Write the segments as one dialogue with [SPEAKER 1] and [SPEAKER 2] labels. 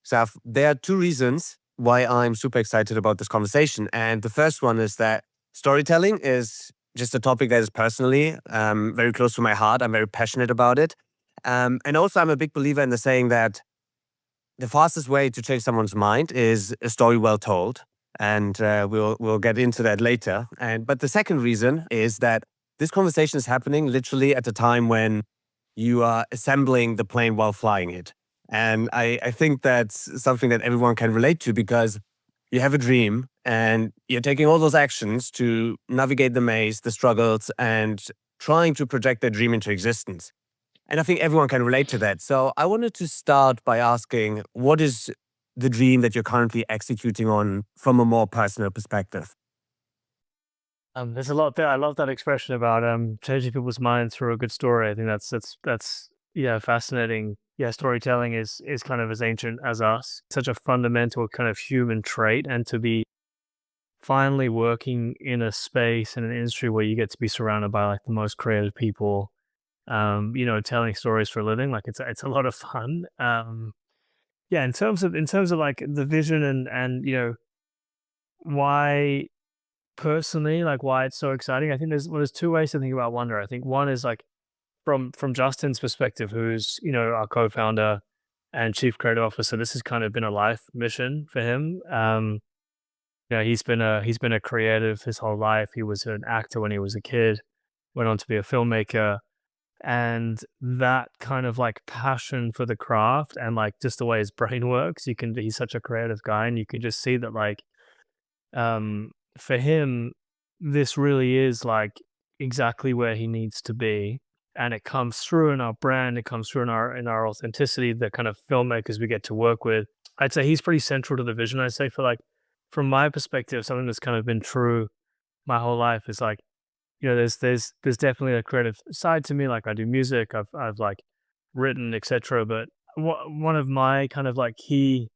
[SPEAKER 1] So there are two reasons why I'm super excited about this conversation. And the first one is that storytelling is just a topic that is personally very close to my heart. I'm very passionate about it. And also, I'm a big believer in the saying that the fastest way to change someone's mind is a story well told. And we'll get into that later. But the second reason is that this conversation is happening literally at a time when you are assembling the plane while flying it. And I think that's something that everyone can relate to because you have a dream and you're taking all those actions to navigate the maze, the struggles, and trying to project that dream into existence. And I think everyone can relate to that. So I wanted to start by asking, what is the dream that you're currently executing on from a more personal perspective?
[SPEAKER 2] There's a lot there. I love that expression about changing people's minds through a good story. I think that's yeah, fascinating. Yeah, storytelling is kind of as ancient as us. Such a fundamental kind of human trait, and to be finally working in a space in an industry where you get to be surrounded by like the most creative people, telling stories for a living, like it's a lot of fun. Yeah, in terms of like the vision and why personally, like why it's so exciting. I think there's two ways to think about Wonder. I think one is like from Justin's perspective, who's our co-founder and chief creative officer. This has kind of been a life mission for him. He's been a creative his whole life. He was an actor when he was a kid, went on to be a filmmaker, and that kind of like passion for the craft and like just the way his brain works. He's such a creative guy, and you can just see that like for him, this really is like exactly where he needs to be. And it comes through in our brand, it comes through in our authenticity, the kind of filmmakers we get to work with. I'd say he's pretty central to the vision. I'd say for like from my perspective, something that's kind of been true my whole life is like, there's definitely a creative side to me. Like I do music, I've like written, etc. But one of my kind of like key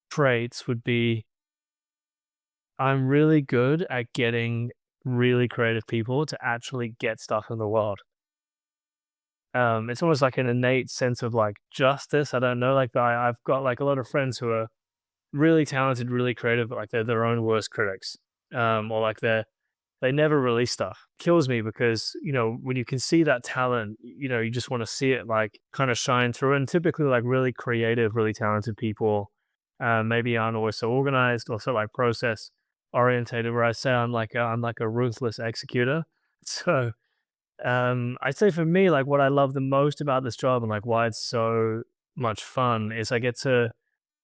[SPEAKER 2] traits would be I'm really good at getting really creative people to actually get stuff in the world. It's almost like an innate sense of like justice. I don't know, like I've got like a lot of friends who are really talented, really creative, but like they're their own worst critics. Or like they never release stuff. Kills me because, when you can see that talent, you just want to see it like kind of shine through. And typically like really creative, really talented people maybe aren't always so organized or so like process orientated, where I say I'm like a ruthless executor. So I'd say for me, like what I love the most about this job and like why it's so much fun is I get to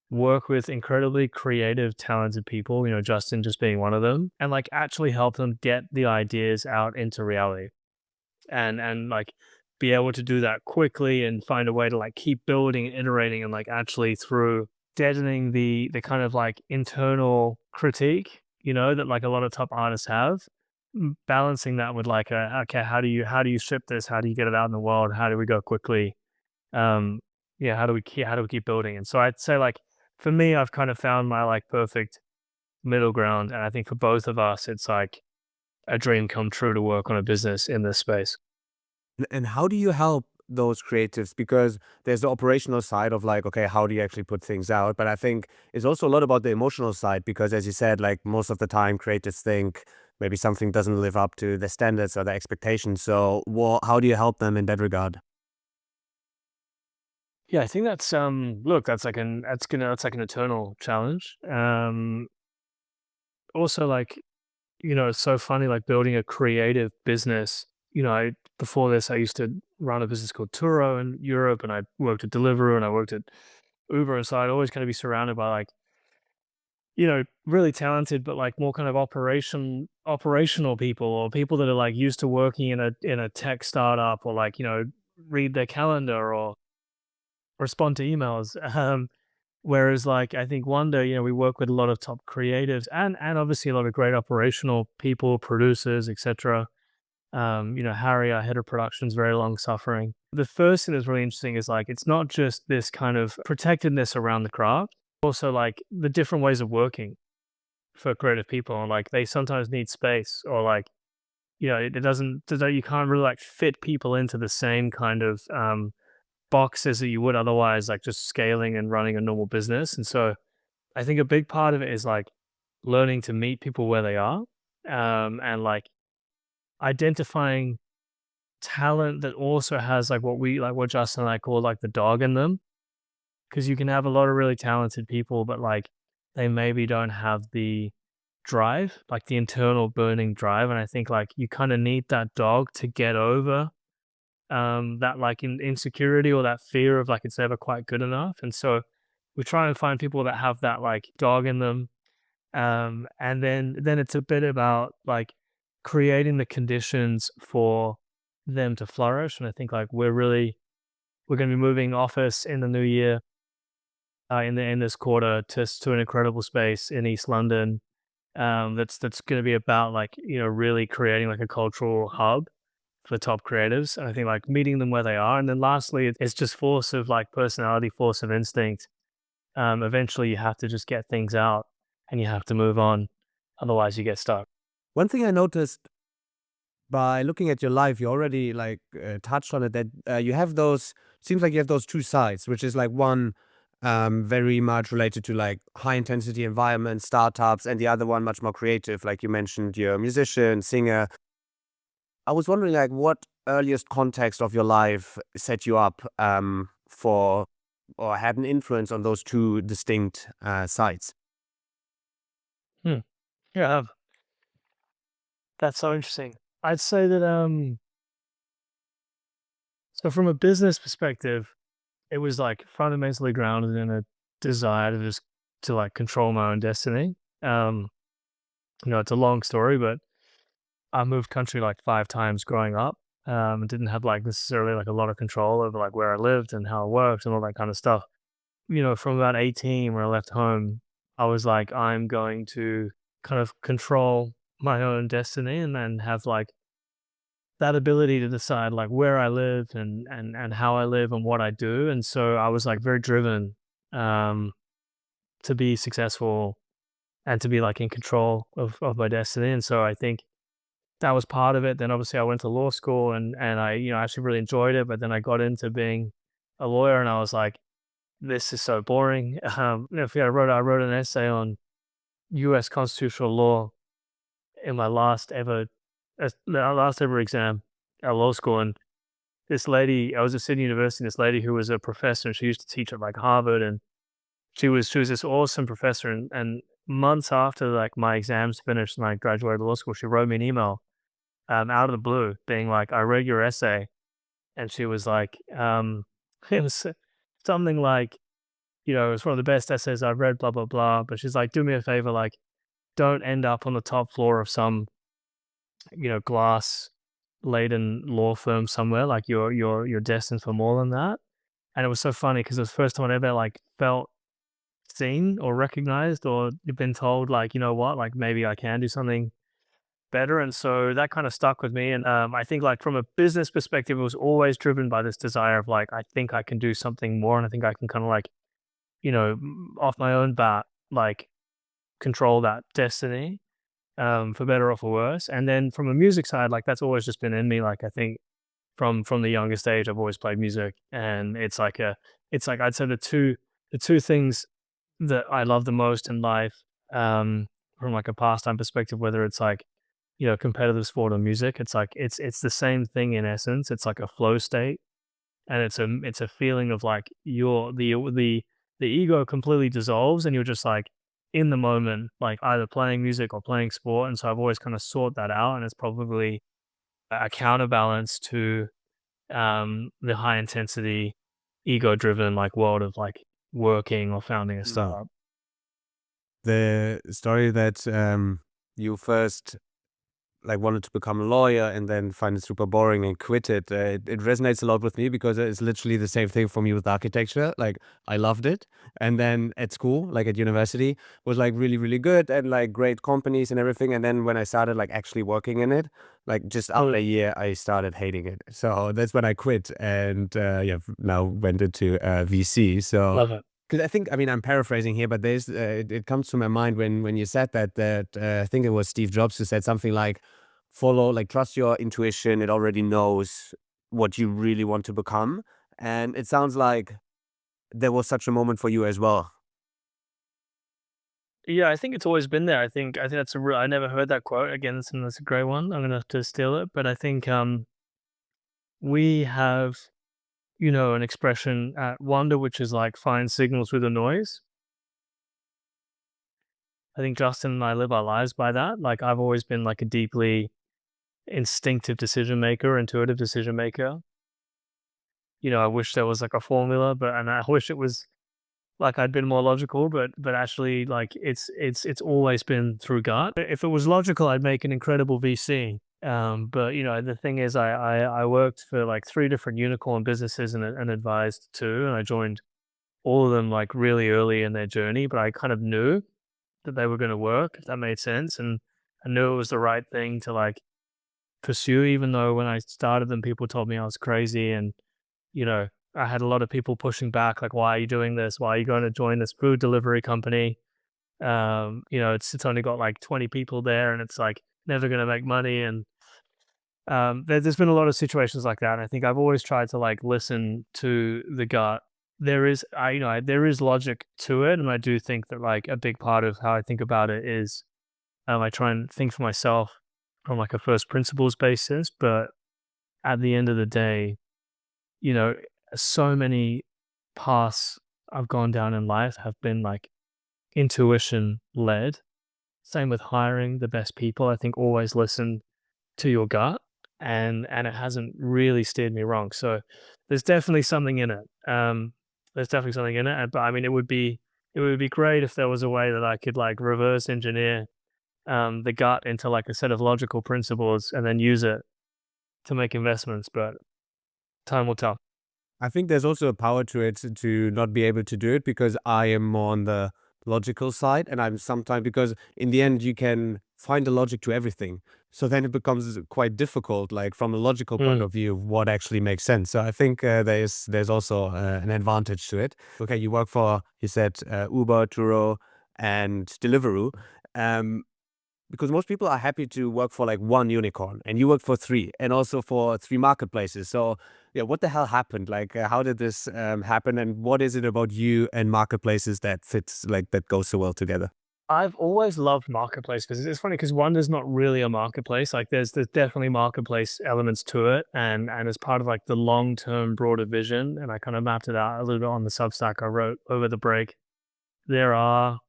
[SPEAKER 2] work with incredibly creative, talented people, Justin just being one of them, and like actually help them get the ideas out into reality and like be able to do that quickly and find a way to like keep building and iterating and like actually through deadening the kind of like internal critique, that like a lot of top artists have, balancing that with like okay, how do you ship this? How do you get it out in the world? How do we go quickly? Yeah, how do we keep building? And so I'd say like for me, I've kind of found my like perfect middle ground, and I think for both of us, it's like a dream come true to work on a business in this space.
[SPEAKER 1] And how do you help those creatives? Because there's the operational side of like, okay, how do you actually put things out? But I think it's also a lot about the emotional side because, as you said, like most of the time, creatives think maybe something doesn't live up to the standards or the expectations. So, how do you help them in that regard?
[SPEAKER 2] Yeah, I think that's look, that's like an eternal challenge. Also like, it's so funny like building a creative business. Before this I used to run a business called Turo in Europe, and I worked at Deliveroo and I worked at Uber, and so I'd always kind of be surrounded by like, really talented but like more kind of operational people, or people that are like used to working in a tech startup, or like, read their calendar or respond to emails. Whereas like I think Wonder, we work with a lot of top creatives and obviously a lot of great operational people, producers, etc. Harry, our head of production, is very long suffering. The first thing that's really interesting is like it's not just this kind of protectedness around the craft, also like the different ways of working for creative people. And like they sometimes need space, or like, it doesn't, you can't really like fit people into the same kind of boxes that you would otherwise, like just scaling and running a normal business. And so I think a big part of it is like learning to meet people where they are, and like identifying talent that also has like what Justin and I call like the dog in them. Because you can have a lot of really talented people, but like they maybe don't have the drive, like the internal burning drive. And I think like you kind of need that dog to get over that like insecurity or that fear of like it's never quite good enough. And so we try and find people that have that like dog in them. And then it's a bit about like creating the conditions for them to flourish. And I think like we're going to be moving office in the new year, in this quarter, to an incredible space in East London. That's going to be about like really creating like a cultural hub for top creatives. And I think like meeting them where they are. And then lastly, it's just force of like personality, force of instinct. Eventually, you have to just get things out and you have to move on, otherwise you get stuck.
[SPEAKER 1] One thing I noticed by looking at your life, you already like touched on it, that you have those, seems like you have those two sides, which is like one very much related to like high intensity environment, startups, and the other one much more creative. Like you mentioned, you're a musician, singer. I was wondering like what earliest context of your life set you up for or had an influence on those two distinct sides.
[SPEAKER 2] Hmm. Yeah, that's so interesting. I'd say that so from a business perspective, it was like fundamentally grounded in a desire to just to like control my own destiny. Um, it's a long story, but I moved country like 5 times growing up. Didn't have like necessarily like a lot of control over like where I lived and how I worked and all that kind of stuff. From about 18 when I left home, I was like, I'm going to kind of control my own destiny and then have like that ability to decide like where I live and how I live and what I do. And so I was like very driven um to be successful and to be like in control of my destiny. And so I think that was part of it. Then obviously I went to law school and I, actually really enjoyed it, but then I got into being a lawyer and I was like, this is so boring. I wrote an essay on US constitutional law in my last ever exam at law school. And this lady, I was at Sydney University, this lady who was a professor, and she used to teach at like Harvard, and she was this awesome professor. And months after like my exams finished and I graduated law school, she wrote me an email out of the blue being like, I read your essay, and she was like, it was something like, it's one of the best essays I've read, blah blah blah. But she's like, do me a favor, like, don't end up on the top floor of some glass laden law firm somewhere. Like you're destined for more than that. And it was so funny because it was the first time I ever like felt seen or recognized or been told like, you know what, like maybe I can do something better. And so that kind of stuck with me. And I think like from a business perspective, it was always driven by this desire of like, I think I can do something more. And I think I can kind of like, off my own bat, like control that destiny, for better or for worse. And then from a music side, like that's always just been in me. Like I think from the youngest age, I've always played music, and it's like I'd say the two things that I love the most in life, from like a pastime perspective, whether it's like competitive sport or music, it's like it's the same thing in essence. It's like a flow state, and it's a feeling of like the ego completely dissolves, and you're just like in the moment, like either playing music or playing sport. And so I've always kind of sought that out, and it's probably a counterbalance to the high intensity, ego driven like world of like working or founding a
[SPEAKER 1] Mm.
[SPEAKER 2] startup.
[SPEAKER 1] The story that you first like wanted to become a lawyer and then find it super boring and quit it. It resonates a lot with me because it's literally the same thing for me with architecture. Like I loved it, and then at school, like at university, was like really really good and like great companies and everything. And then when I started like actually working in it, like just after a year, I started hating it. So that's when I quit and yeah, now went into VC. So.
[SPEAKER 2] Love it.
[SPEAKER 1] Because I think, I mean, I'm paraphrasing here, but it comes to my mind when you said that I think it was Steve Jobs who said something like, follow, like trust your intuition. It already knows what you really want to become. And it sounds like there was such a moment for you as well.
[SPEAKER 2] Yeah, I think it's always been there. I think that's a real. I never heard that quote again. That's a great one. I'm gonna have to steal it. But I think we have, an expression at Wanda, which is like find signals with a noise. I think Justin and I live our lives by that. Like I've always been like a deeply instinctive decision maker, intuitive decision maker. I wish there was like a formula, and I wish it was like I'd been more logical, but actually like it's always been through gut. If it was logical, I'd make an incredible VC. But the thing is, I worked for like three different unicorn businesses and advised two, and I joined all of them like really early in their journey. But I kind of knew that they were going to work, if that made sense, and I knew it was the right thing to like pursue. Even though when I started them, people told me I was crazy, and you know, I had a lot of people pushing back, like, "Why are you doing this? Why are you going to join this food delivery company? It's only got like 20 people there, and it's like never going to make money." And there's been a lot of situations like that. And I think I've always tried to like listen to the gut. There is logic to it, and I do think that like a big part of how I think about it is I try and think for myself from like a first principles basis. But at the end of the day, you know, so many paths I've gone down in life have been like intuition led. Same with hiring the best people. I think always listen to your gut, and it hasn't really steered me wrong. So there's definitely something in it. There's definitely something in it. But I mean it would be great if there was a way that I could like reverse engineer the gut into like a set of logical principles and then use it to make investments, but time will tell.
[SPEAKER 1] I think there's also a power to it to not be able to do it because I am more on the logical side. And I'm sometimes, because in the end, you can find a logic to everything. So then it becomes quite difficult, like from a logical point
[SPEAKER 2] Mm.
[SPEAKER 1] of view, what actually makes sense. So I think there's also an advantage to it. Okay, you work for, you said Uber, Turo, and Deliveroo. Um, because most people are happy to work for like one unicorn, and you work for three, and also for three marketplaces. So yeah, what the hell happened? Like how did this happen, and what is it about you and marketplaces that fits, like that goes so well together?
[SPEAKER 2] I've always loved marketplace business. It's funny because Wonder's not really a marketplace. Like there's definitely marketplace elements to it, and as part of like the long term broader vision, and I kind of mapped it out a little bit on the Substack I wrote over the break. There are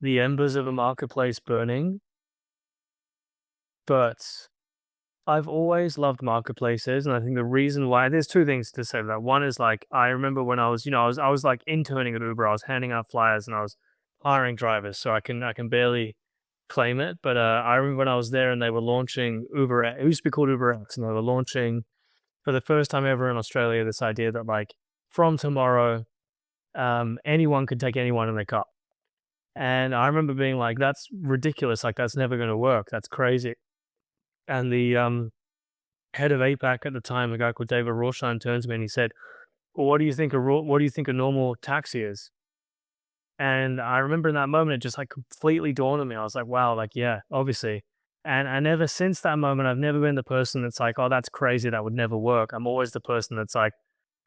[SPEAKER 2] the embers of a marketplace burning, but I've always loved marketplaces, and I think the reason why there's two things to say that. One is like I remember when I was, I was like interning at Uber. I was handing out flyers and I was hiring drivers, so I can barely claim it. But I remember when I was there and they were launching Uber. It used to be called Uber X, and they were launching for the first time ever in Australia this idea that like from tomorrow, anyone could take anyone in their car. And I remember being like, "That's ridiculous! Like that's never going to work. That's crazy." And the head of APAC at the time, a guy called David Rorschach, turns to me and he said, "Well, what do you think a normal taxi is?" And I remember in that moment, it just like completely dawned on me. I was like, "Wow, like yeah, obviously." And ever since that moment, I've never been the person that's like, "Oh, that's crazy. That would never work." I'm always the person that's like,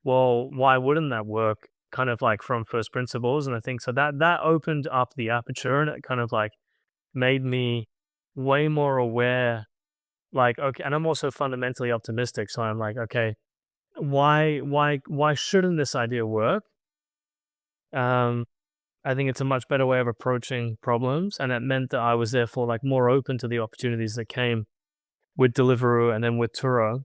[SPEAKER 2] "Well, why wouldn't that work?" Kind of like from first principles. And I think so that opened up the aperture, and it kind of like made me way more aware. Like, okay, and I'm also fundamentally optimistic, so I'm like, okay, why shouldn't this idea work? Um, I think it's a much better way of approaching problems, and it meant that I was therefore like more open to the opportunities that came with Deliveroo and then with Turo.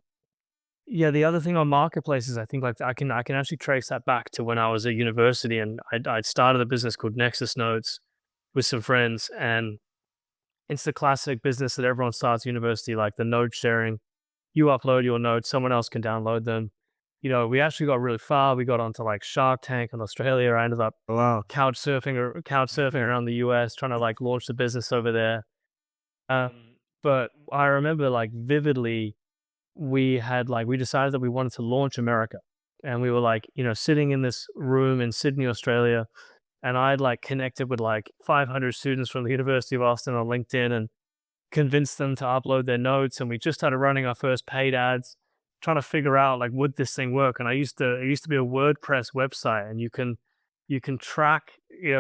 [SPEAKER 2] Yeah, the other thing on marketplaces, I think like I can actually trace that back to when I was at university and I'd started a business called Nexus Notes with some friends, and it's the classic business that everyone starts at university, like the note sharing. You upload your notes, someone else can download them. We actually got really far. We got onto like Shark Tank in Australia. I ended up
[SPEAKER 1] Wow.
[SPEAKER 2] couch surfing around the US, trying to like launch the business over there. But I remember like vividly, we decided that we wanted to launch America, and we were like, sitting in this room in Sydney, Australia, and I'd like connected with like 500 students from the University of Austin on LinkedIn and convinced them to upload their notes. And we just started running our first paid ads, trying to figure out like would this thing work. And it used to be a WordPress website, and you can track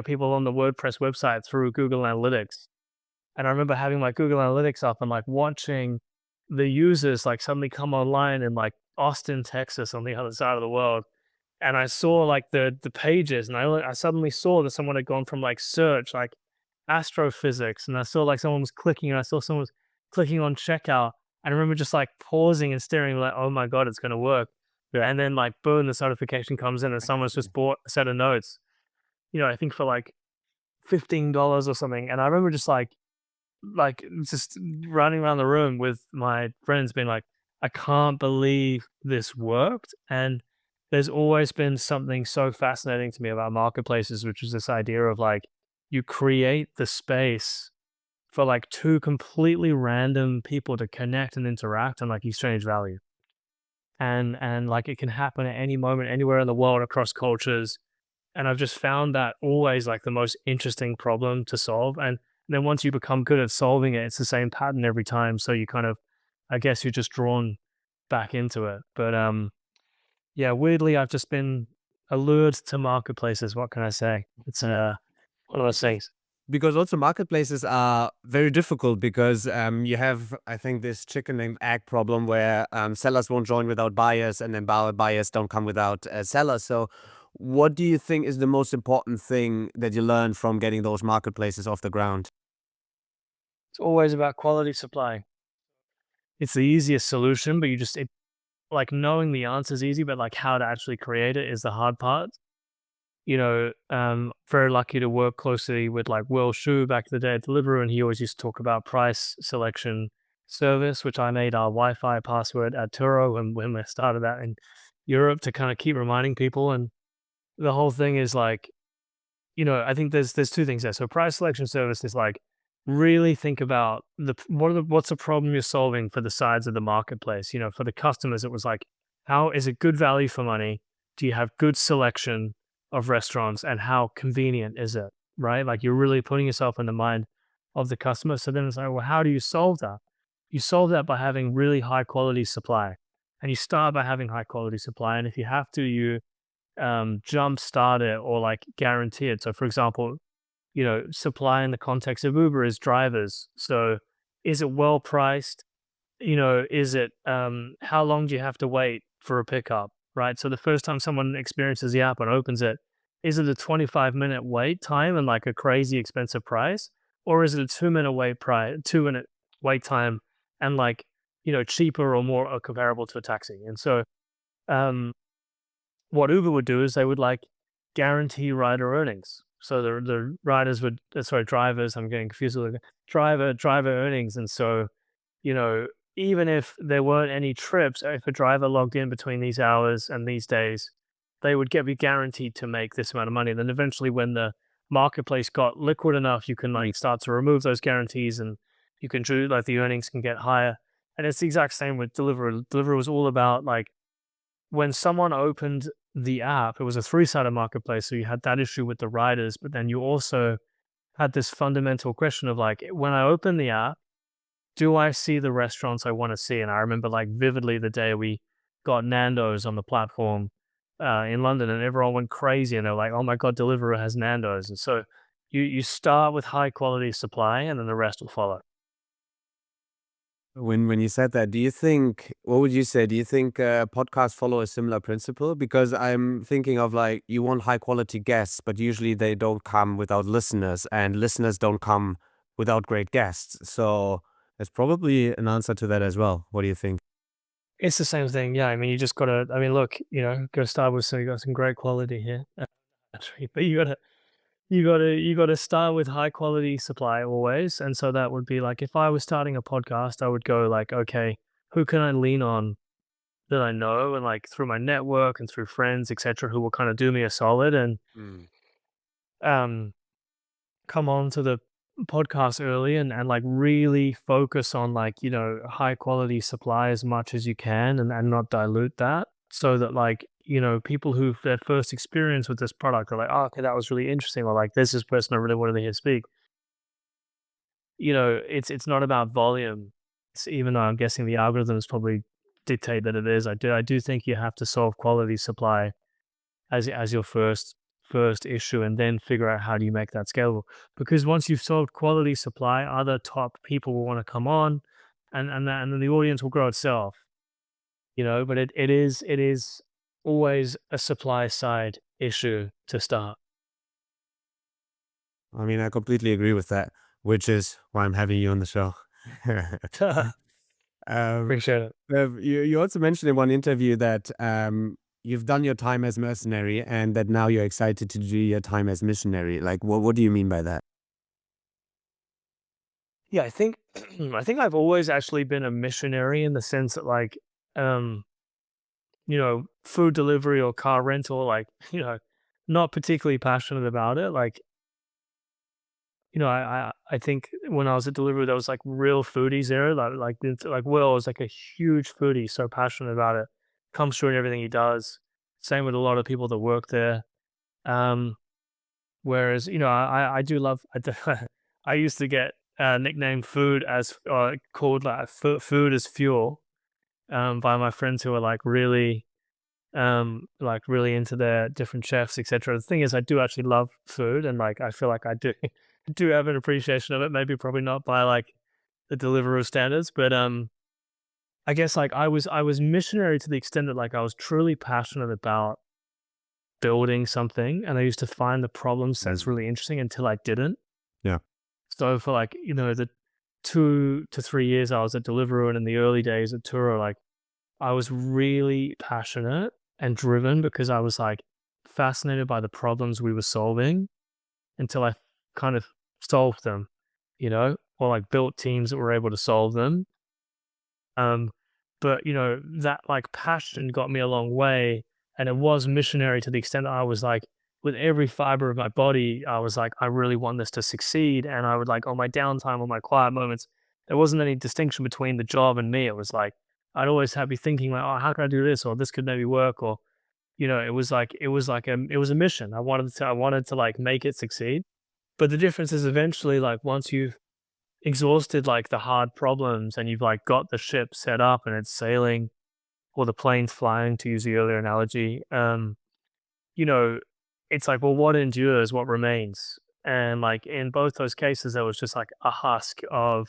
[SPEAKER 2] people on the WordPress website through Google Analytics. And I remember having my Google Analytics up and like watching the users like suddenly come online in like Austin, Texas, on the other side of the world. And I saw like the pages, and I suddenly saw that someone had gone from like search, like astrophysics, and I saw like someone was clicking, and I saw someone was clicking on checkout. And I remember just like pausing and staring, like, oh my God, it's gonna work. Yeah. And then like boom, the notification comes in and someone's just bought a set of notes, I think for like $15 or something. And I remember just just running around the room with my friends being like, I can't believe this worked. And there's always been something so fascinating to me about marketplaces, which is this idea of like you create the space for like two completely random people to connect and interact and like exchange value. And like it can happen at any moment, anywhere in the world, across cultures. And I've just found that always like the most interesting problem to solve. And then once you become good at solving it, it's the same pattern every time. So you kind of, I guess you're just drawn back into it. But yeah, weirdly, I've just been allured to marketplaces. What can I say? It's one of those things.
[SPEAKER 1] Because also marketplaces are very difficult because you have, I think, this chicken and egg problem where sellers won't join without buyers, and then buyers don't come without sellers. So what do you think is the most important thing that you learned from getting those marketplaces off the ground?
[SPEAKER 2] It's always about quality supply. It's the easiest solution, but like knowing the answer is easy, but like how to actually create it is the hard part. Very lucky to work closely with like Will Shu back in the day at Deliveroo, and he always used to talk about price selection service, which I made our Wi-Fi password at Turo when we started that in Europe to kind of keep reminding people. And the whole thing is like, I think there's two things there. So price selection service is like really think about what's the problem you're solving for the sides of the marketplace. For the customers, it was like, how is it good value for money? Do you have good selection of restaurants, and how convenient is it? Right? Like you're really putting yourself in the mind of the customer. So then it's like, well, how do you solve that? You solve that by having really high quality supply. And you start by having high quality supply. And if you have to, you jump start it or like guarantee it. So for example, supply in the context of Uber is drivers. So is it well priced? Is it how long do you have to wait for a pickup? Right. So the first time someone experiences the app and opens it, is it a 25-minute wait time and like a crazy expensive price? Or is it a 2-minute wait price, 2-minute wait time and like, cheaper or more or comparable to a taxi? And so um what Uber would do is they would like guarantee rider earnings. So the riders would, sorry, drivers, I'm getting confused with driver earnings. And so, you know, even if there weren't any trips, if a driver logged in between these hours and these days, they would be guaranteed to make this amount of money. Then eventually when the marketplace got liquid enough, you can like start to remove those guarantees and you can do like the earnings can get higher. And it's the exact same with Deliveroo. Deliveroo was all about like when someone opened the app, it was a three-sided marketplace. So you had that issue with the riders, but then you also had this fundamental question of like, when I open the app, do I see the restaurants I want to see? And I remember like vividly the day we got Nando's on the platform in London, and everyone went crazy, and they're like, "Oh my god, Deliveroo has Nando's!" And so you start with high quality supply, and then the rest will follow.
[SPEAKER 1] When you said that, do you think, what would you say? Do you think podcasts follow a similar principle? Because I'm thinking of like, you want high quality guests, but usually they don't come without listeners, and listeners don't come without great guests. So there's probably an answer to that as well. What do you think?
[SPEAKER 2] It's the same thing, yeah. I mean, you just gotta. I mean, look, gotta start with you got some great quality here, actually, but you gotta start with high quality supply always. And so that would be like if I was starting a podcast, I would go like, okay, who can I lean on that I know and like through my network and through friends, etc., who will kind of do me a solid and
[SPEAKER 1] Mm.
[SPEAKER 2] um come on to the podcast early and like really focus on like, high quality supply as much as you can and not dilute that so that like, people who their first experience with this product are like, oh, okay, that was really interesting. Or like, there's this person I really wanted to hear speak. It's not about volume. Even though I'm guessing the algorithm is probably dictate that it is. I do think you have to solve quality supply as your first issue, and then figure out how do you make that scalable. Because once you've solved quality supply, other top people will want to come on, and then the audience will grow itself. But it is always a supply side issue to start.
[SPEAKER 1] I mean, I completely agree with that, which is why I'm having you on the show. um,
[SPEAKER 2] Appreciate it.
[SPEAKER 1] you also mentioned in one interview that you've done your time as mercenary and that now you're excited to do your time as missionary. Like, what do you mean by that?
[SPEAKER 2] Yeah, I think I think I've always actually been a missionary in the sense that, like, um, food delivery or car rental, like, not particularly passionate about it. Like, I think when I was at Deliveroo, there was like real foodies there. Like Will is like a huge foodie, so passionate about it. Comes through in everything he does. Same with a lot of people that work there. Um, Whereas, I do love. I used to get nicknamed food as called like food as fuel by my friends who are like really into their different chefs, etc. The thing is, I do actually love food, and like I feel like I do do have an appreciation of it. Maybe probably not by like the Deliveroo standards, but I guess like I was missionary to the extent that like I was truly passionate about building something, and I used to find the problem sets
[SPEAKER 1] Mm.
[SPEAKER 2] really interesting until I didn't.
[SPEAKER 1] Yeah.
[SPEAKER 2] So for like the 2 to 3 years I was at Deliveroo and in the early days at Turo, like I was really passionate and driven because I was like fascinated by the problems we were solving until I kind of solved them, or like built teams that were able to solve them. Um, but that like passion got me a long way, and it was missionary to the extent that I was like, with every fiber of my body, I was like, I really want this to succeed. And I would like on my downtime, on my quiet moments, there wasn't any distinction between the job and me. It was like I'd always have be thinking like, oh, how can I do this, or this could maybe work, or it was a mission. I wanted to like make it succeed. But the difference is eventually like once you've exhausted like the hard problems and you've like got the ship set up and it's sailing or the plane's flying, to use the earlier analogy, you know, it's like, well, what endures, what remains? And like in both those cases, there was just like a husk of,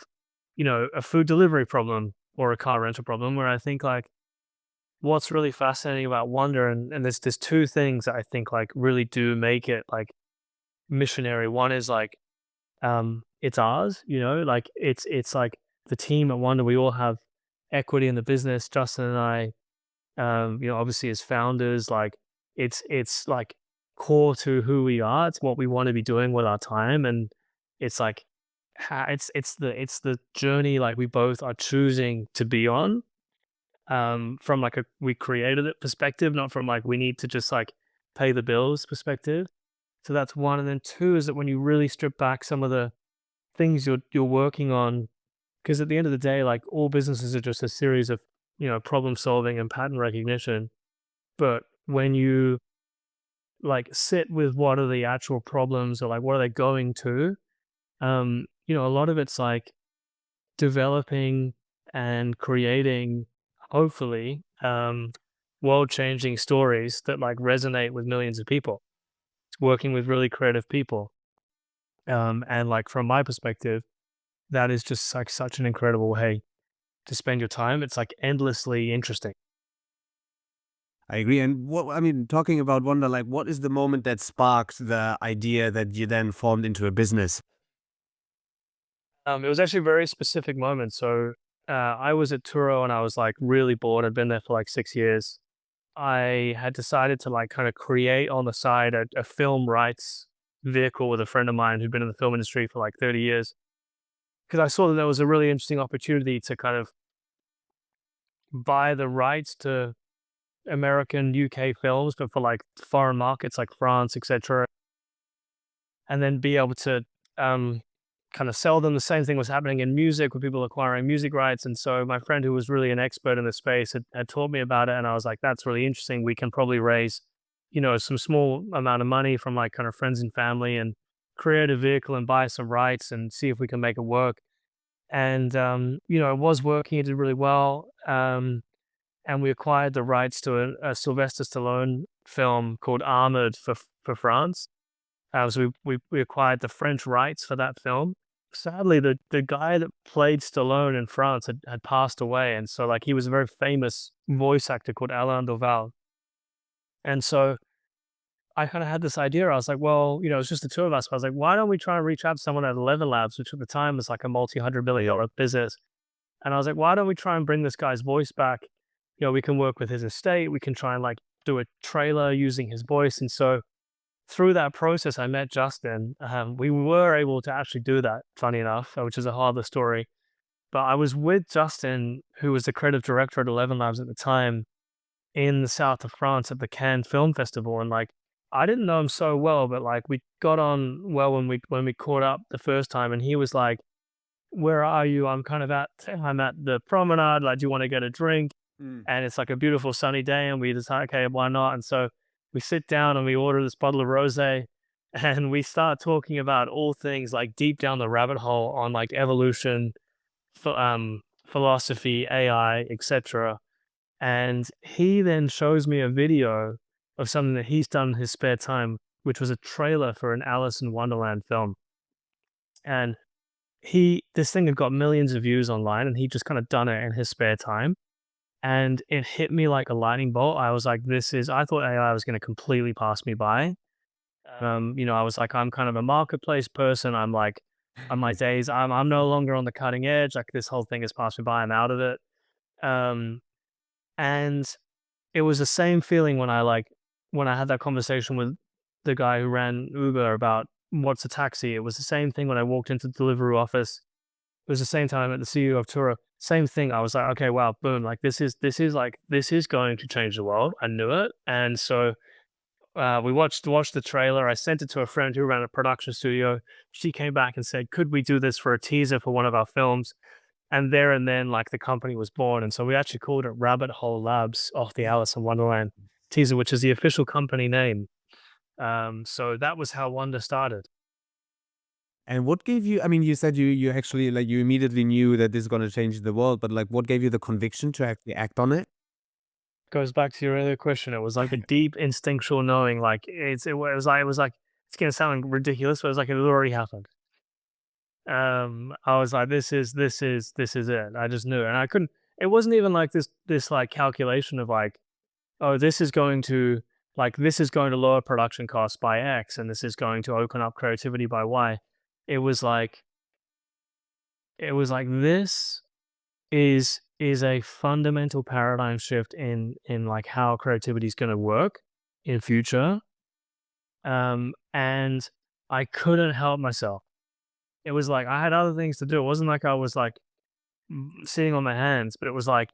[SPEAKER 2] a food delivery problem or a car rental problem where I think like what's really fascinating about Wonder, and there's two things that I think like really do make it like missionary. One is like it's ours, like it's like the team at Wonder, we all have equity in the business. Justin and I, obviously as founders, like it's like core to who we are. It's what we want to be doing with our time, and it's like it's the journey like we both are choosing to be on. From like a we created it perspective, not from like we need to just like pay the bills perspective. So that's one, and then two is that when you really strip back some of the things you're working on, because at the end of the day, like all businesses are just a series of problem solving and pattern recognition. But when you like sit with what are the actual problems, or like what are they going to, a lot of it's like developing and creating, hopefully, world changing stories that like resonate with millions of people. It's working with really creative people. And like from my perspective, that is just like such an incredible way to spend your time. It's like endlessly interesting.
[SPEAKER 1] I agree. And what I mean, talking about Wonder, like, what is the moment that sparked the idea that you then formed into a business?
[SPEAKER 2] It was actually a very specific moment. So I was at Turo and I was like really bored. I'd been there for like 6 years. I had decided to like kind of create on the side a film rights vehicle with a friend of mine who'd been in the film industry for like 30 years. Because I saw that there was a really interesting opportunity to kind of buy the rights to American, UK films, but for like foreign markets like France, etc., and then be able to um, kind of sell them. The same thing was happening in music with people acquiring music rights. And so my friend, who was really an expert in the space, had taught me about it. And I was like, that's really interesting. We can probably raise, some small amount of money from like kind of friends and family and create a vehicle and buy some rights and see if we can make it work. And, it was working. It did really well. and we acquired the rights to a Sylvester Stallone film called Armored for France. So we acquired the French rights for that film. Sadly, the guy that played Stallone in France had passed away, and so like he was a very famous voice actor called Alain Dorval. And so I kind of had this idea. I was like, well, it's just the two of us. I was like, why don't we try and reach out to someone at Eleven Labs, which at the time was like a multi-$100 million business. And I was like, why don't we try and bring this guy's voice back? We can work with his estate. We can try and like do a trailer using his voice. And so through that process, I met Justin. We were able to actually do that, funny enough, which is a harder story. But I was with Justin, who was the creative director at Eleven Labs at the time, in the south of France at the Cannes Film Festival. And like, I didn't know him so well, but like we got on well when we caught up the first time. And he was like, "Where are you? I'm at the promenade. Like, do you want to get a drink?"
[SPEAKER 1] Mm.
[SPEAKER 2] And it's like a beautiful sunny day, and we decide, okay, why not? And so we sit down and we order this bottle of rosé, and we start talking about all things like deep down the rabbit hole on like evolution, philosophy, AI, etc. And he then shows me a video of something that he's done in his spare time, which was a trailer for an Alice in Wonderland film. And this thing had got millions of views online, and he just kind of done it in his spare time. And it hit me like a lightning bolt. I was like, I thought AI was going to completely pass me by. I was like, I'm kind of a marketplace person. I'm like, on my days, I'm no longer on the cutting edge. Like this whole thing has passed me by. I'm out of it. Um, and it was the same feeling when I had that conversation with the guy who ran Uber about what's a taxi. It was the same thing when I walked into the Deliveroo office. It was the same time at the CEO of Turo. Same thing. I was like, okay, wow, boom. Like this is going to change the world. I knew it. And so we watched the trailer. I sent it to a friend who ran a production studio. She came back and said, could we do this for a teaser for one of our films? And there and then, like the company was born. And so we actually called it Rabbit Hole Labs off the Alice in Wonderland teaser, which is the official company name. So that was how Wonder started.
[SPEAKER 1] And what gave you, I mean, you said you actually like you immediately knew that this is going to change the world, but like what gave you the conviction to actually act on it?
[SPEAKER 2] Goes back to your earlier question. It was like a deep instinctual knowing. Like it was like it's gonna sound ridiculous, but it was like it had already happened. I was like, this is it. I just knew it. And I couldn't, it wasn't even like this like calculation of like, oh, this is going to lower production costs by X, and this is going to open up creativity by Y. It was like, this is a fundamental paradigm shift in like how creativity is going to work in future. And I couldn't help myself. It was like I had other things to do. It wasn't like I was like sitting on my hands, but it was like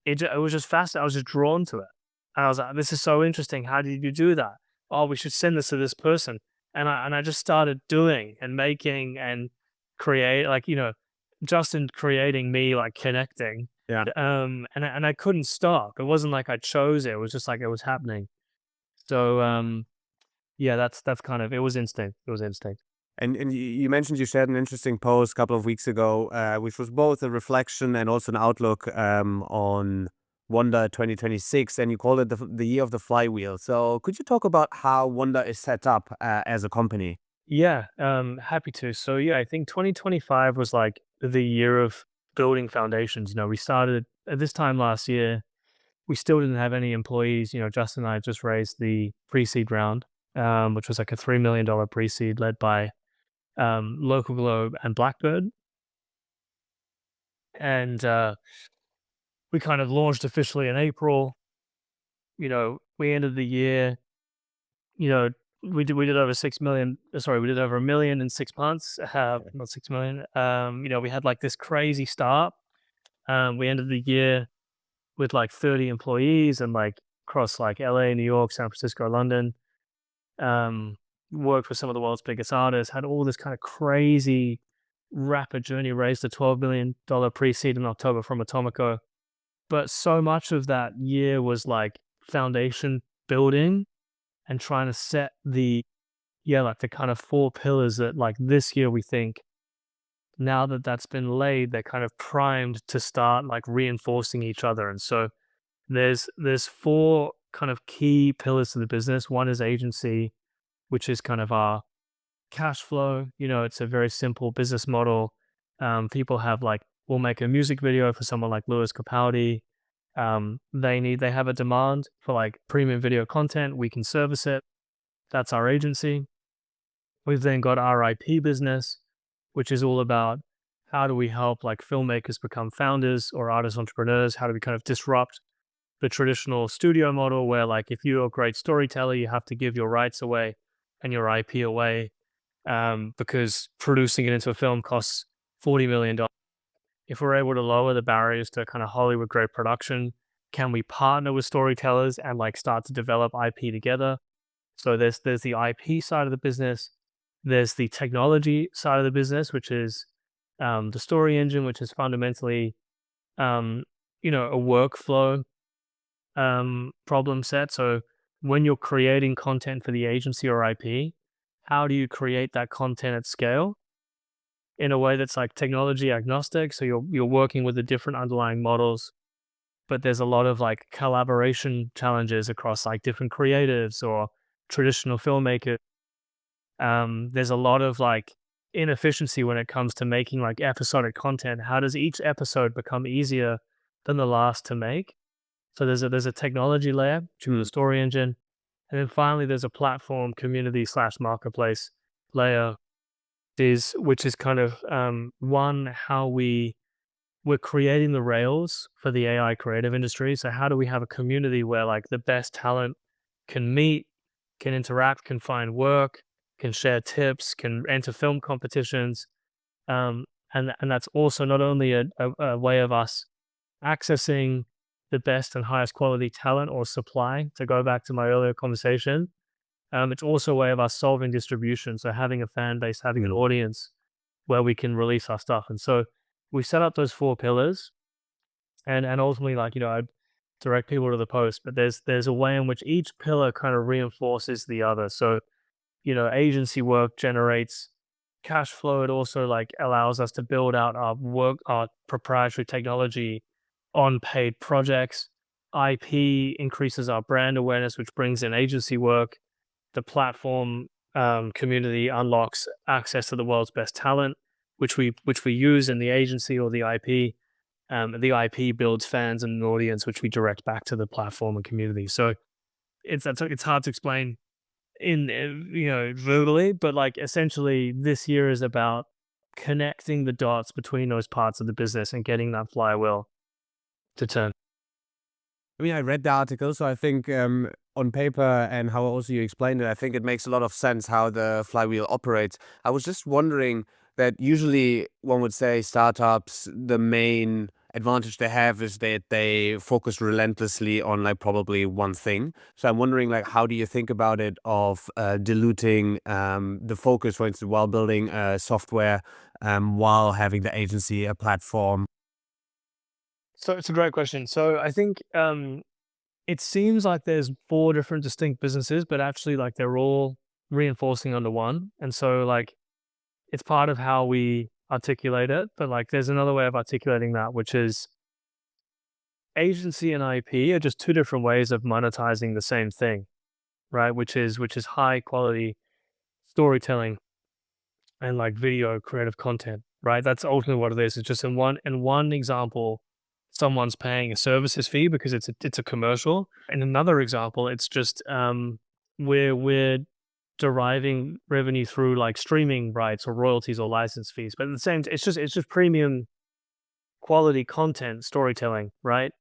[SPEAKER 2] it was just fascinating. I was just drawn to it. And I was like, this is so interesting. How did you do that? Oh, we should send this to this person. And I just started doing and making and create, like, Justin creating, me like connecting.
[SPEAKER 1] Yeah.
[SPEAKER 2] And I couldn't stop. It wasn't like I chose it. It was just like it was happening. So yeah, that's kind of, it was instinct. It was instinct.
[SPEAKER 1] And you mentioned you shared an interesting post a couple of weeks ago, which was both a reflection and also an outlook on Wanda 2026, and you called it the year of the flywheel. So could you talk about how Wanda is set up as a company?
[SPEAKER 2] Yeah, happy to. So yeah, I think 2025 was like the year of building foundations. We started at this time last year. We still didn't have any employees. Justin and I just raised the pre-seed round, which was like a $3 million pre-seed led by Local Globe and Blackbird. And we kind of launched officially in April. We ended the year, you know, we did over 6 million. Sorry, we did over 1 million in 6 months. Not 6 million. We had like this crazy start. We ended the year with like 30 employees and like across like LA, New York, San Francisco, London. Um, Worked with some of the world's biggest artists. Had all this kind of crazy rapid journey. Raised a $12 million pre-seed in October from Atomico. But so much of that year was like foundation building and trying to set like the kind of four pillars that like this year we think, now that that's been laid, they're kind of primed to start like reinforcing each other. And so there's four kind of key pillars to the business. One is agency, which is kind of our cash flow. It's a very simple business model. People have like, we'll make a music video for someone like Lewis Capaldi. They have a demand for like premium video content. We can service it. That's our agency. We've then got our IP business, which is all about how do we help like filmmakers become founders or artist entrepreneurs? How do we kind of disrupt the traditional studio model where like if you're a great storyteller, you have to give your rights away and your IP away, because producing it into a film costs $40 million. If we're able to lower the barriers to kind of Hollywood grade production, can we partner with storytellers and like start to develop IP together? So there's the IP side of the business. There's the technology side of the business, which is the story engine, which is fundamentally um, a workflow problem set. So when you're creating content for the agency or IP, how do you create that content at scale in a way that's like technology agnostic? So you're working with the different underlying models, but there's a lot of like collaboration challenges across like different creatives or traditional filmmakers. There's a lot of like inefficiency when it comes to making like episodic content. How does each episode become easier than the last to make? So there's a technology layer to the story engine, and then finally there's a platform community slash marketplace layer, which is kind of one how we're creating the rails for the AI creative industry. So how do we have a community where like the best talent can meet, can interact, can find work, can share tips, can enter film competitions, and that's also not only a way of us accessing the best and highest quality talent or supply, to go back to my earlier conversation. It's also a way of us solving distribution. So having a fan base, having an audience where we can release our stuff. And so we set up those four pillars, and ultimately, like, I direct people to the post, but there's a way in which each pillar kind of reinforces the other. So, agency work generates cash flow. It also like allows us to build out our proprietary technology on paid projects. IP increases our brand awareness, which brings in agency work. The platform community unlocks access to the world's best talent, which we use in the agency or the IP. The IP builds fans and an audience, which we direct back to the platform and community. So it's hard to explain in verbally, but like essentially this year is about connecting the dots between those parts of the business and getting that flywheel to turn.
[SPEAKER 1] I mean, I read the article, so I think on paper and how also you explained it, I think it makes a lot of sense how the flywheel operates. I was just wondering that usually one would say startups, the main advantage they have is that they focus relentlessly on like probably one thing. So I'm wondering like how do you think about it of diluting the focus, for instance, while building software, while having the agency, a platform.
[SPEAKER 2] So it's a great question. So I think it seems like there's four different distinct businesses, but actually like they're all reinforcing under one. And so like it's part of how we articulate it, but like there's another way of articulating that, which is agency and IP are just two different ways of monetizing the same thing, right? Which is high quality storytelling and like video creative content, right? That's ultimately what it is. It's just in one example, someone's paying a services fee because it's a commercial. In another example, it's just we're deriving revenue through like streaming rights or royalties or license fees. But at the same time, it's just premium quality content storytelling, right?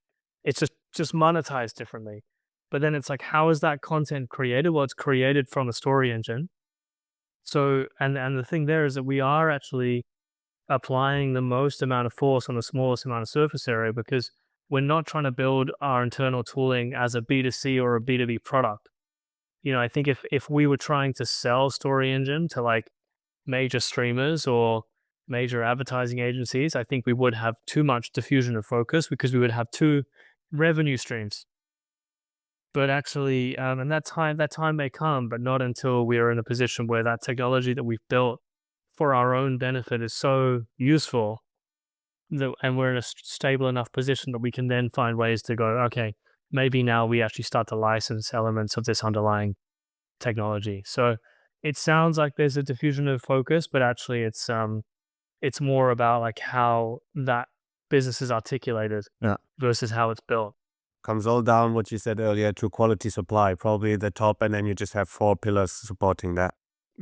[SPEAKER 2] It's just monetized differently. But then it's like, how is that content created? Well, it's created from a story engine. So, and the thing there is that we are actually applying the most amount of force on the smallest amount of surface area, because we're not trying to build our internal tooling as a B2C or a B2B product. I think if we were trying to sell story engine to like major streamers or major advertising agencies, I think we would have too much diffusion of focus because we would have two revenue streams. But actually, and that time may come, but not until we are in a position where that technology that we've built for our own benefit is so useful that, and we're in a stable enough position that we can then find ways to go, okay, maybe now we actually start to license elements of this underlying technology. So it sounds like there's a diffusion of focus, but actually it's more about like how that business is articulated
[SPEAKER 1] Yeah.
[SPEAKER 2] versus how it's built.
[SPEAKER 1] Comes all down what you said earlier to quality supply, probably the top, and then you just have four pillars supporting that.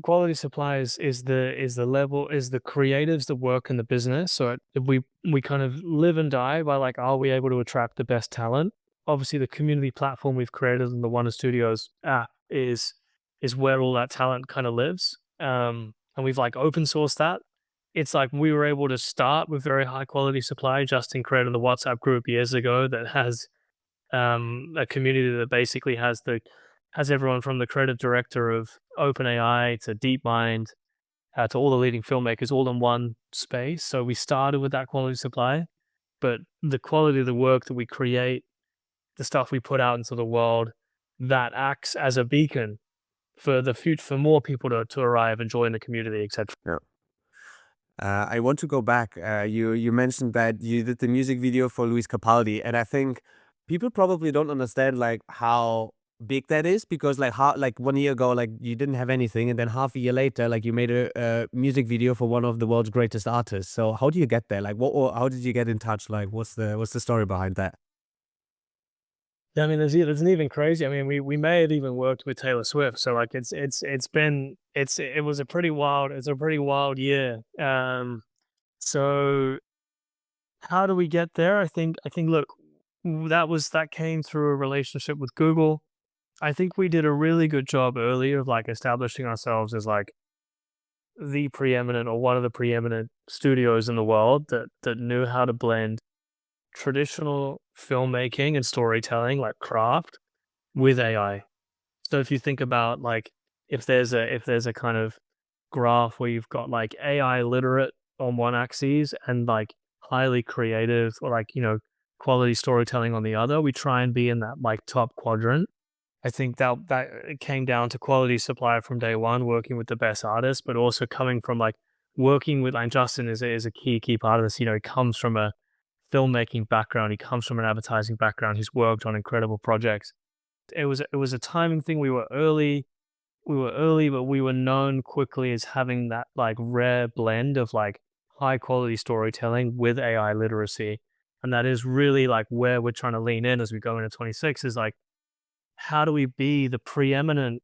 [SPEAKER 2] Quality supplies is the level is the creatives that work in the business. So we kind of live and die by like, are we able to attract the best talent? Obviously, the community platform we've created in the Wanda Studios app is where all that talent kind of lives. And we've like open sourced that. It's like we were able to start with very high quality supply. Justin created the WhatsApp group years ago that has a community that basically has everyone from the creative director of OpenAI to DeepMind to all the leading filmmakers all in one space. So we started with that quality supply, but the quality of the work that we create, the stuff we put out into the world, that acts as a beacon for the future, for more people to arrive and join the community, etc.
[SPEAKER 1] Yeah. I want to go back. You mentioned that you did the music video for Lewis Capaldi, and I think people probably don't understand like how big that is, because like how like 1 year ago like you didn't have anything, and then half a year later like you made a music video for one of the world's greatest artists. So how do you get there? Like what? Or how did you get in touch? Like what's the story behind that?
[SPEAKER 2] Yeah, I mean, there's an even crazy. I mean, we may have even worked with Taylor Swift, so like it was a pretty wild year. So how do we get there? I think look, that came through a relationship with Google. I think we did a really good job early of like establishing ourselves as like the preeminent or one of the preeminent studios in the world that knew how to blend traditional filmmaking and storytelling, like craft, with AI. So if you think about like if there's a kind of graph where you've got like AI literate on one axis and like highly creative or like, quality storytelling on the other, we try and be in that like top quadrant. I think that it came down to quality supply from day one, working with the best artists, but also coming from like working with like Justin is a key part of this. He comes from a filmmaking background, he comes from an advertising background, he's worked on incredible projects. It was a timing thing. We were early, but we were known quickly as having that like rare blend of like high quality storytelling with AI literacy. And that is really like where we're trying to lean in as we go into 26 is like, how do we be the preeminent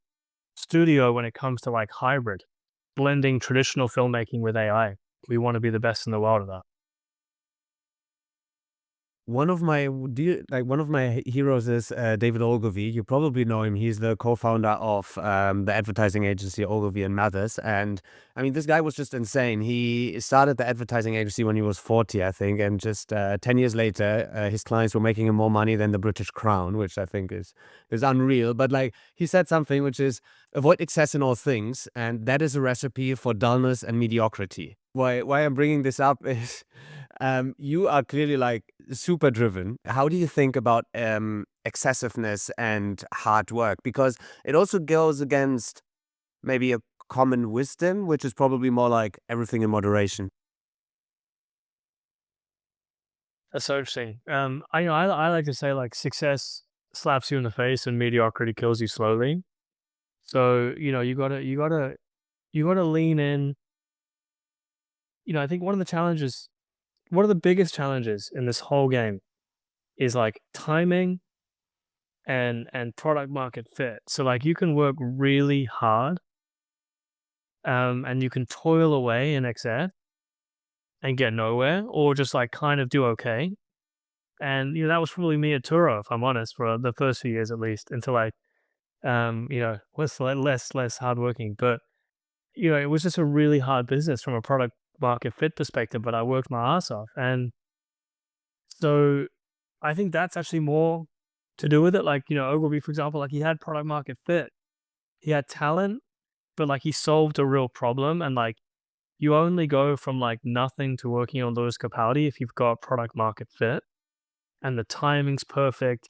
[SPEAKER 2] studio when it comes to like hybrid, blending traditional filmmaking with AI? We want to be the best in the world at that.
[SPEAKER 1] One of my heroes is David Ogilvy. You probably know him. He's the co-founder of the advertising agency Ogilvy and Mathers. And I mean, this guy was just insane. He started the advertising agency when he was 40, I think, and just 10 years later, his clients were making him more money than the British Crown, which I think is unreal. But like he said something which is avoid excess in all things, and that is a recipe for dullness and mediocrity. Why I'm bringing this up is you are clearly like super driven. How do you think about excessiveness and hard work? Because it also goes against maybe a common wisdom, which is probably more like everything in moderation.
[SPEAKER 2] That's so interesting. I like to say like success slaps you in the face and mediocrity kills you slowly. So you gotta lean in. I think one of the biggest challenges in this whole game is like timing and product market fit. So like you can work really hard, and you can toil away in excess and get nowhere, or just like kind of do okay. And that was probably me at Turo, if I'm honest, for the first few years at least, until I was less hardworking. But it was just a really hard business from a product market fit perspective. But I worked my ass off, and so I think that's actually more to do with it. Like Ogilvy, for example, like he had product market fit, he had talent, but like he solved a real problem, and like you only go from like nothing to working on Lewis Capaldi if you've got product market fit and the timing's perfect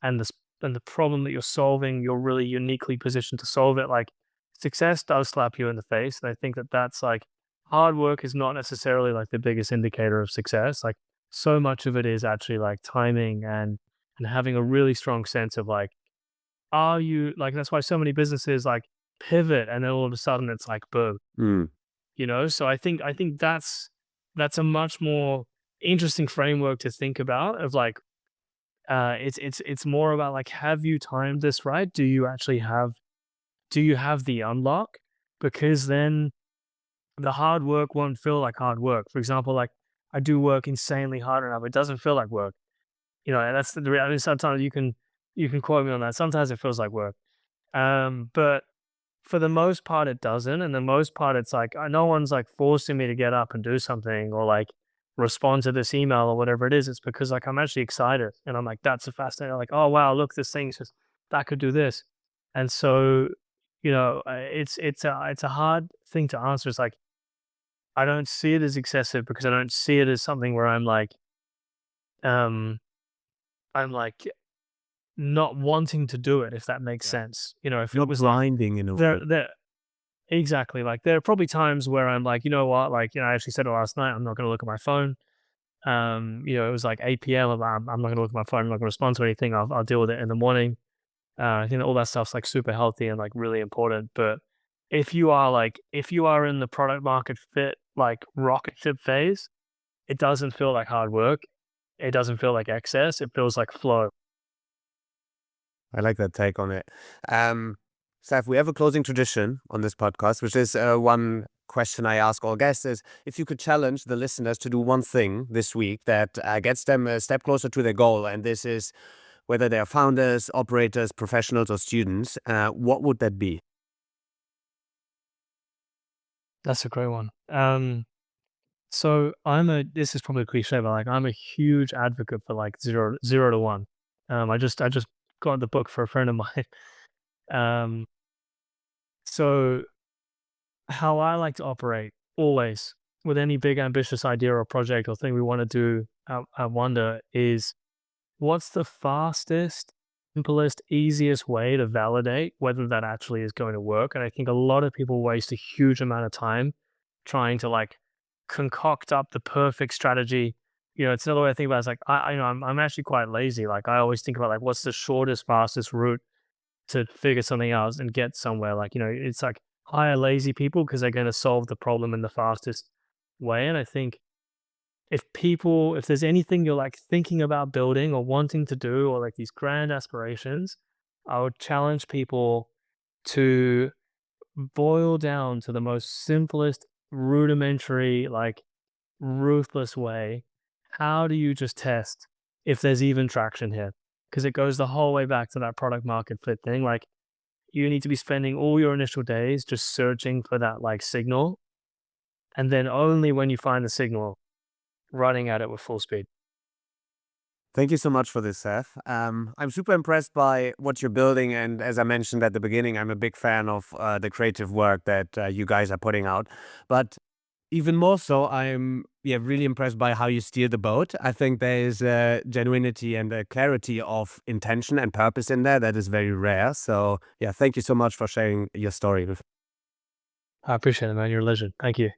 [SPEAKER 2] and the problem that you're solving, you're really uniquely positioned to solve it. Like success does slap you in the face, and I think that that's like hard work is not necessarily like the biggest indicator of success. Like so much of it is actually like timing and and having a really strong sense of like, are you like, that's why so many businesses like pivot and then all of a sudden it's like boom,
[SPEAKER 1] Mm.
[SPEAKER 2] so I think that's a much more interesting framework to think about of like, it's more about like, have you timed this right? Do you have the unlock? Because then the hard work won't feel like hard work. For example, like I do work insanely hard enough, it doesn't feel like work. And that's the reality. Sometimes you can quote me on that. Sometimes it feels like work. But for the most part, it doesn't. And the most part, it's like no one's like forcing me to get up and do something or like respond to this email or whatever it is. It's because like I'm actually excited and I'm like, that's a fascinating. Like, oh wow, look, this thing's just that could do this. And so, it's a hard thing to answer. It's like I don't see it as excessive because I don't see it as something where um, I'm like not wanting to do it. If that makes
[SPEAKER 1] Yeah.
[SPEAKER 2] sense. If it
[SPEAKER 1] Not
[SPEAKER 2] was like
[SPEAKER 1] grinding in a
[SPEAKER 2] there,
[SPEAKER 1] way.
[SPEAKER 2] there exactly. Like there are probably times where I'm like, you know what? Like, I actually said it last night. I'm not going to look at my phone. It was like 8 p.m. I'm not going to look at my phone. I'm not going to respond to anything. I'll deal with it in the morning. I think that all that stuff's like super healthy and like really important. But if you are in the product market fit, like rocket ship phase, it doesn't feel like hard work. It doesn't feel like excess. It feels like flow.
[SPEAKER 1] I like that take on it. Seth, we have a closing tradition on this podcast, which is one question I ask all guests is if you could challenge the listeners to do one thing this week that gets them a step closer to their goal, and this is whether they are founders, operators, professionals, or students, what would that be?
[SPEAKER 2] That's a great one. So this is probably a cliche, but like I'm a huge advocate for like zero to one. I just got the book for a friend of mine. Um, so how I like to operate always with any big ambitious idea or project or thing we want to do at Wonder is what's the fastest, simplest, easiest way to validate whether that actually is going to work? And I think a lot of people waste a huge amount of time trying to like concoct up the perfect strategy. It's another way to think about it. It's like I'm actually quite lazy. Like I always think about like what's the shortest, fastest route to figure something out and get somewhere. Like, it's like hire lazy people because they're going to solve the problem in the fastest way. And I think if there's anything you're like thinking about building or wanting to do or like these grand aspirations, I would challenge people to boil down to the most simplest, rudimentary, like ruthless way. How do you just test if there's even traction here? Because it goes the whole way back to that product market fit thing. Like you need to be spending all your initial days just searching for that like signal. And then only when you find the signal, running at it with full speed.
[SPEAKER 1] Thank you so much for this, Seth. I'm super impressed by what you're building. And as I mentioned at the beginning, I'm a big fan of the creative work that you guys are putting out. But even more so, I'm really impressed by how you steer the boat. I think there is a genuinity and a clarity of intention and purpose in there that is very rare. So, yeah, thank you so much for sharing your story with
[SPEAKER 2] I appreciate it, man. You're a legend. Thank you.